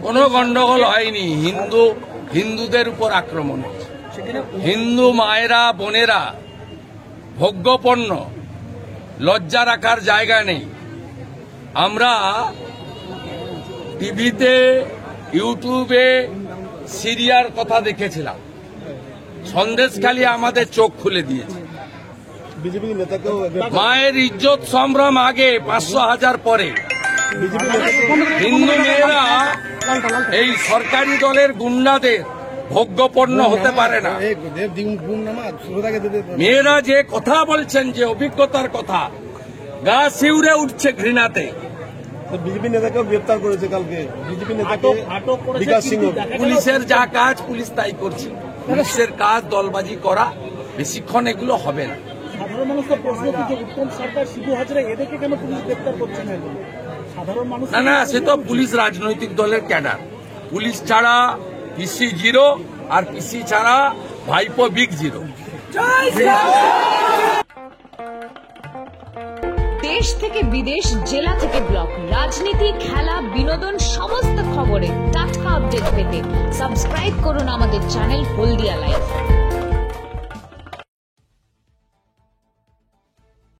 কোনো গন্ডগোল হয়নি। হিন্দুদের উপর আক্রমণ হচ্ছে। হিন্দু মায়েরা বোনেরা ভোগ্যপণ্য, লজ্জা রাখার জায়গা নেই। আমরা টিভিতে ইউটিউবে সিরিয়ার কথা দেখেছিলাম, সন্দেশখালী আমাদের চোখ খুলে দিয়েছে। মায়ের ইজ্জত সম্ভ্রম আগে, 500,000 পরে। হিন্দু মেয়েরা এই সরকারি দলের গুন্ডাদের ভোগ্যপণ্য হতে পারে না। মেয়েরা যে কথা বলছেন, যে অভিজ্ঞতার কথা, গা শিউরে উঠছে ঘৃণাতে। বিজেপি নেতাকেও গ্রেপ্তার করেছে কালকে। বিজেপি নেতাকে বিকাশ সিংহ। পুলিশের যা কাজ পুলিশ তাই করছে। পুলিশের কাজ দলবাজি করা, বেশিক্ষণ এগুলো হবে না। সাধারণ মানুষ তো প্রশ্ন করছে, উত্তম সরকার, শিবু হাজরা এদেরকে কেন পুলিশ গ্রেপ্তার করছে না? সাধারণ মানুষ না, সে তো পুলিশ রাজনৈতিক দলের ক্যাডার। পুলিশ ছাড়া পিসি জিরো, আর পিসি ছাড়া ভাইপো বিগ জিরো। দেশ থেকে বিদেশ, জেলা থেকে ব্লক, রাজনীতি, খেলা, বিনোদন, সমস্ত খবরে টাটকা আপডেট পেতে সাবস্ক্রাইব করুন আমাদের চ্যানেল হলদিয়া লাইভ।